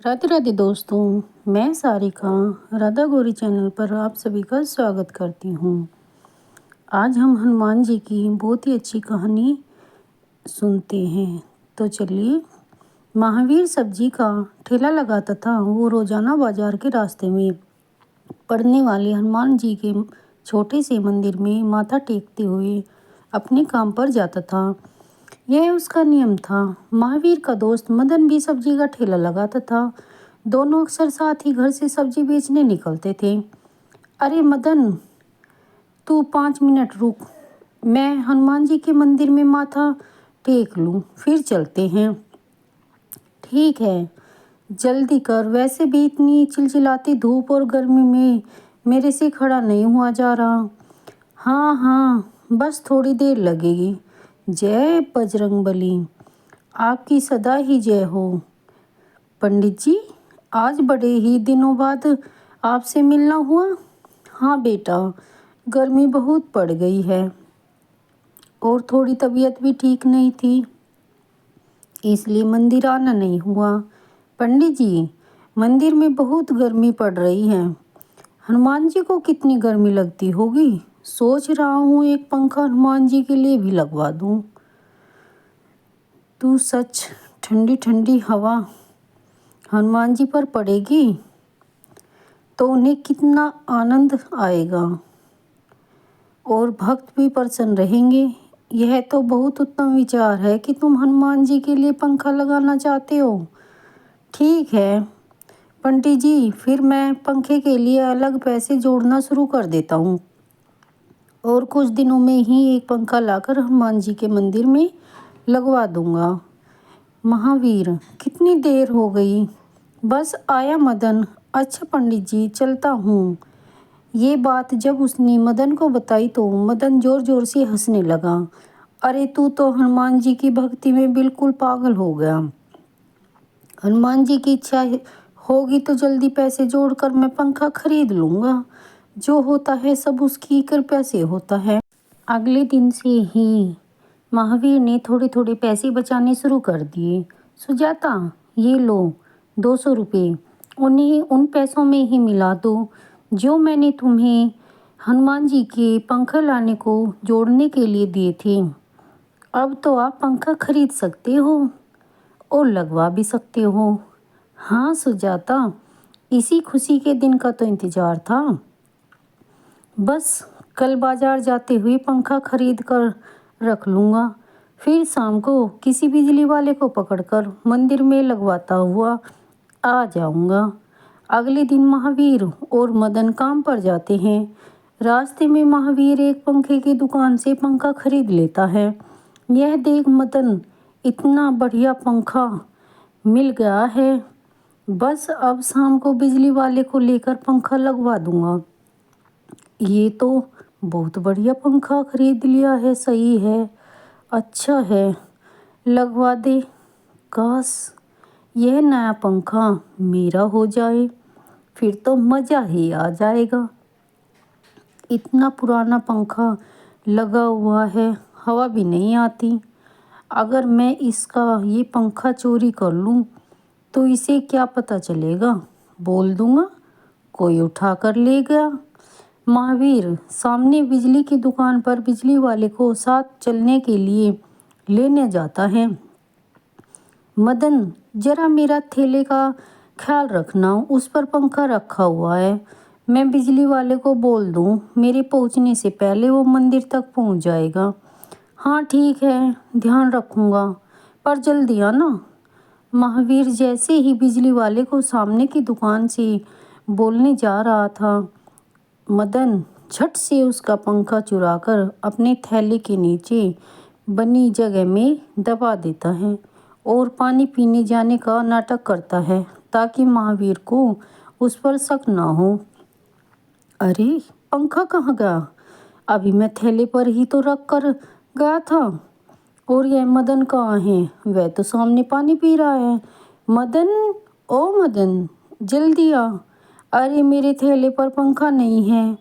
राधे राधे दोस्तों। मैं सारिका राधा गौरी चैनल पर आप सभी का स्वागत करती हूँ। आज हम हनुमान जी की बहुत ही अच्छी कहानी सुनते हैं। तो चलिए। महावीर सब्जी का ठेला लगाता था। वो रोजाना बाजार के रास्ते में पड़ने वाले हनुमान जी के छोटे से मंदिर में माथा टेकते हुए अपने काम पर जाता था। यह उसका नियम था। महावीर का दोस्त मदन भी सब्जी का ठेला लगाता था। दोनों अक्सर साथ ही घर से सब्जी बेचने निकलते थे। अरे मदन, तू 5 मिनट रुक, मैं हनुमान जी के मंदिर में माथा टेक लूं, फिर चलते हैं। ठीक है, जल्दी कर, वैसे भी इतनी चिलचिलाती धूप और गर्मी में मेरे से खड़ा नहीं हुआ जा रहा। हाँ हाँ, बस थोड़ी देर लगेगी। जय बजरंगबली, आपकी सदा ही जय हो। पंडित जी, आज बड़े ही दिनों बाद आपसे मिलना हुआ। हाँ बेटा, गर्मी बहुत पड़ गई है और थोड़ी तबीयत भी ठीक नहीं थी, इसलिए मंदिर आना नहीं हुआ। पंडित जी, मंदिर में बहुत गर्मी पड़ रही है। हनुमान जी को कितनी गर्मी लगती होगी। सोच रहा हूँ एक पंखा हनुमान जी के लिए भी लगवा दूँ। तू सच, ठंडी ठंडी हवा हनुमान जी पर पड़ेगी तो उन्हें कितना आनंद आएगा और भक्त भी प्रसन्न रहेंगे। यह तो बहुत उत्तम विचार है कि तुम हनुमान जी के लिए पंखा लगाना चाहते हो। ठीक है पंडित जी, फिर मैं पंखे के लिए अलग पैसे जोड़ना शुरू कर देता हूँ और कुछ दिनों में ही एक पंखा लाकर हनुमान जी के मंदिर में लगवा दूंगा। महावीर, कितनी देर हो गई। बस आया मदन। अच्छा पंडित जी, चलता हूँ। ये बात जब उसने मदन को बताई तो मदन जोर जोर से हंसने लगा। अरे तू तो हनुमान जी की भक्ति में बिल्कुल पागल हो गया। हनुमान जी की इच्छा होगी तो जल्दी पैसे जोड़कर मैं पंखा खरीद लूँगा। जो होता है सब उसकी कृपा से होता है। अगले दिन से ही महावीर ने थोड़े थोड़े पैसे बचाने शुरू कर दिए। सुजाता, ये लो 200 रुपये, उन्हें उन पैसों में ही मिला दो जो मैंने तुम्हें हनुमान जी के पंखा लाने को जोड़ने के लिए दिए थे। अब तो आप पंखा खरीद सकते हो और लगवा भी सकते हो। हाँ सुजाता, इसी खुशी के दिन का तो इंतजार था। बस कल बाजार जाते हुए पंखा खरीद कर रख लूँगा, फिर शाम को किसी बिजली वाले को पकड़कर मंदिर में लगवाता हुआ आ जाऊँगा। अगले दिन महावीर और मदन काम पर जाते हैं। रास्ते में महावीर एक पंखे की दुकान से पंखा खरीद लेता है। यह देख मदन, इतना बढ़िया पंखा मिल गया है। बस अब शाम को बिजली वाले को लेकर पंखा लगवा दूंगा। ये तो बहुत बढ़िया पंखा खरीद लिया है। सही है, अच्छा है, लगवा दे। काश यह नया पंखा मेरा हो जाए, फिर तो मज़ा ही आ जाएगा। इतना पुराना पंखा लगा हुआ है, हवा भी नहीं आती। अगर मैं इसका ये पंखा चोरी कर लूँ तो इसे क्या पता चलेगा। बोल दूँगा, कोई उठा कर ले गया। महावीर सामने बिजली की दुकान पर बिजली वाले को साथ चलने के लिए लेने जाता है। मदन, जरा मेरा थैले का ख्याल रखना, उस पर पंखा रखा हुआ है। मैं बिजली वाले को बोल दूँ, मेरे पहुँचने से पहले वो मंदिर तक पहुँच जाएगा। हाँ ठीक है, ध्यान रखूँगा, पर जल्दी आना। महावीर जैसे ही बिजली वाले को सामने की दुकान से बोलने जा रहा था, मदन झट से उसका पंखा चुराकर अपने थैले के नीचे बनी जगह में दबा देता है और पानी पीने जाने का नाटक करता है ताकि महावीर को उस पर शक ना हो। अरे पंखा कहाँ गया? अभी मैं थैले पर ही तो रख कर गया था। और यह मदन कहाँ है? वह तो सामने पानी पी रहा है। मदन, ओ मदन, जल्दी आ। अरे मेरे थैले पर पंखा नहीं है।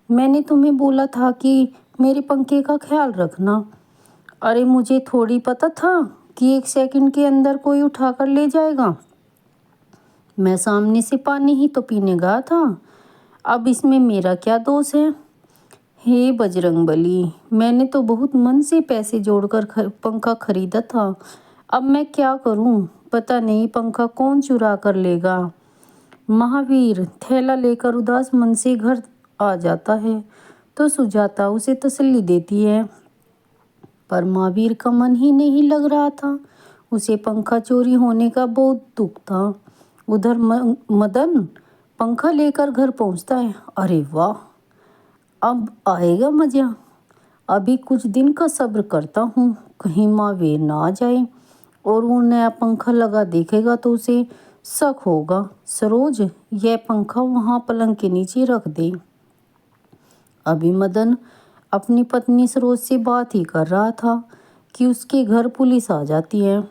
मैंने तुम्हें बोला था कि मेरे पंखे का ख्याल रखना। अरे मुझे थोड़ी पता था कि 1 सेकंड के अंदर कोई उठा कर ले जाएगा। मैं सामने से पानी ही तो पीने गया था, अब इसमें मेरा क्या दोष है। हे बजरंगबली, मैंने तो बहुत मन से पैसे जोड़कर पंखा खरीदा था, अब मैं क्या करूं, पता नहीं पंखा कौन चुरा कर लेगा। महावीर थैला लेकर उदास मन से घर आ जाता है तो सुजाता उसे तसल्ली देती है, पर महावीर का मन ही नहीं लग रहा था। उसे पंखा चोरी होने का बहुत दुख था। उधर मदन पंखा लेकर घर पहुंचता है। अरे वाह, अब आएगा मजा। अभी कुछ दिन का सब्र करता हूँ, कहीं महावीर ना आ जाए और वो नया पंखा लगा देखेगा तो उसे शक होगा। सरोज, यह पंखा वहाँ पलंग के नीचे रख दे। अभी मदन अपनी पत्नी सरोज से बात ही कर रहा था कि उसके घर पुलिस आ जाती है।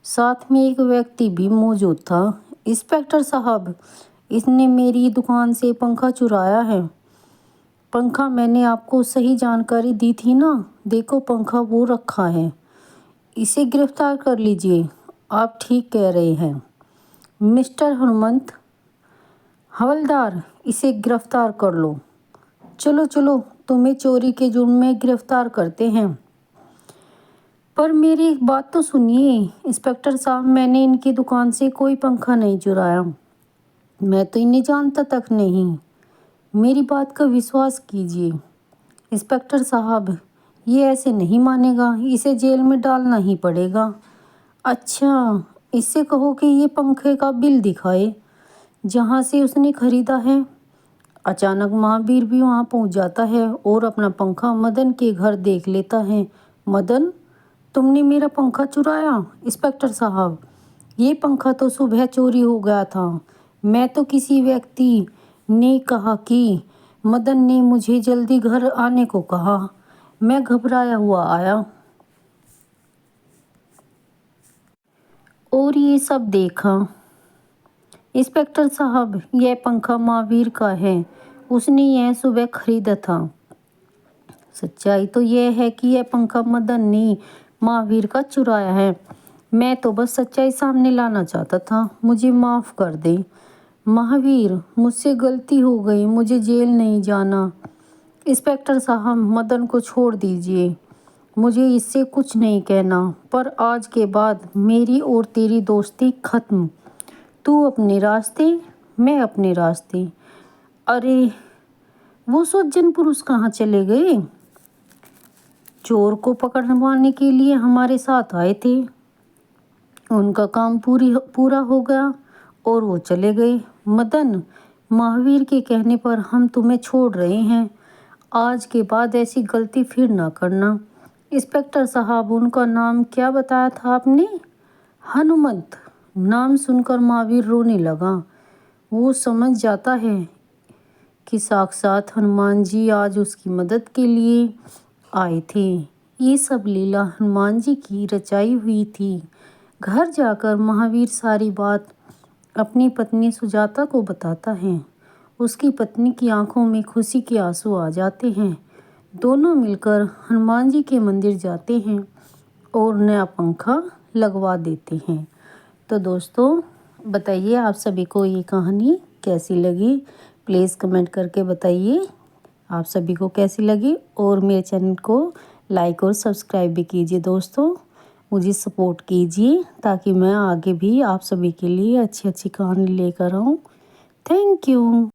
साथ में एक व्यक्ति भी मौजूद था। इंस्पेक्टर साहब, इसने मेरी दुकान से पंखा चुराया है। पंखा मैंने आपको सही जानकारी दी थी ना, देखो पंखा वो रखा है, इसे गिरफ्तार कर लीजिए। आप ठीक कह रहे हैं मिस्टर हनुमंत। हवलदार, इसे गिरफ्तार कर लो। चलो चलो, तुम्हें चोरी के जुर्म में गिरफ्तार करते हैं। पर मेरी एक बात तो सुनिए इंस्पेक्टर साहब, मैंने इनकी दुकान से कोई पंखा नहीं चुराया, मैं तो इन्हें जानता तक नहीं। मेरी बात का विश्वास कीजिए इंस्पेक्टर साहब, ये ऐसे नहीं मानेगा, इसे जेल में डालना ही पड़ेगा। अच्छा, इससे कहो कि ये पंखे का बिल दिखाए जहाँ से उसने खरीदा है। अचानक महावीर भी वहाँ पहुँच जाता है और अपना पंखा मदन के घर देख लेता है। मदन, तुमने मेरा पंखा चुराया? इंस्पेक्टर साहब, ये पंखा तो सुबह चोरी हो गया था। मैं तो किसी व्यक्ति ने कहा कि मदन ने मुझे जल्दी घर आने को कहा, मैं घबराया हुआ आया और ये सब देखा। इंस्पेक्टर साहब, यह पंखा महावीर का है, उसने यह सुबह खरीदा था। सच्चाई तो यह है कि यह पंखा मदन ने महावीर का चुराया है। मैं तो बस सच्चाई सामने लाना चाहता था, मुझे माफ़ कर दे। महावीर, मुझसे गलती हो गई, मुझे जेल नहीं जाना। इंस्पेक्टर साहब, मदन को छोड़ दीजिए, मुझे इससे कुछ नहीं कहना, पर आज के बाद मेरी और तेरी दोस्ती खत्म। तू अपने रास्ते, मैं अपने रास्ते। अरे, वो सज्जन पुरुष कहाँ चले गए? चोर को पकड़वाने के लिए हमारे साथ आए थे, उनका काम पूरा हो गया और वो चले गए। मदन, महावीर के कहने पर हम तुम्हें छोड़ रहे हैं, आज के बाद ऐसी गलती फिर ना करना। इंस्पेक्टर साहब, उनका नाम क्या बताया था आपने? हनुमंत। नाम सुनकर महावीर रोने लगा। वो समझ जाता है कि साक्षात हनुमान जी आज उसकी मदद के लिए आए थे। ये सब लीला हनुमान जी की रचाई हुई थी। घर जाकर महावीर सारी बात अपनी पत्नी सुजाता को बताता है। उसकी पत्नी की आंखों में खुशी के आंसू आ जाते हैं। दोनों मिलकर हनुमान जी के मंदिर जाते हैं और नया पंखा लगवा देते हैं। तो दोस्तों, बताइए आप सभी को ये कहानी कैसी लगी, प्लीज़ कमेंट करके बताइए आप सभी को कैसी लगी, और मेरे चैनल को लाइक और सब्सक्राइब भी कीजिए दोस्तों, मुझे सपोर्ट कीजिए ताकि मैं आगे भी आप सभी के लिए अच्छी अच्छी कहानी लेकर आऊँ। Thank you.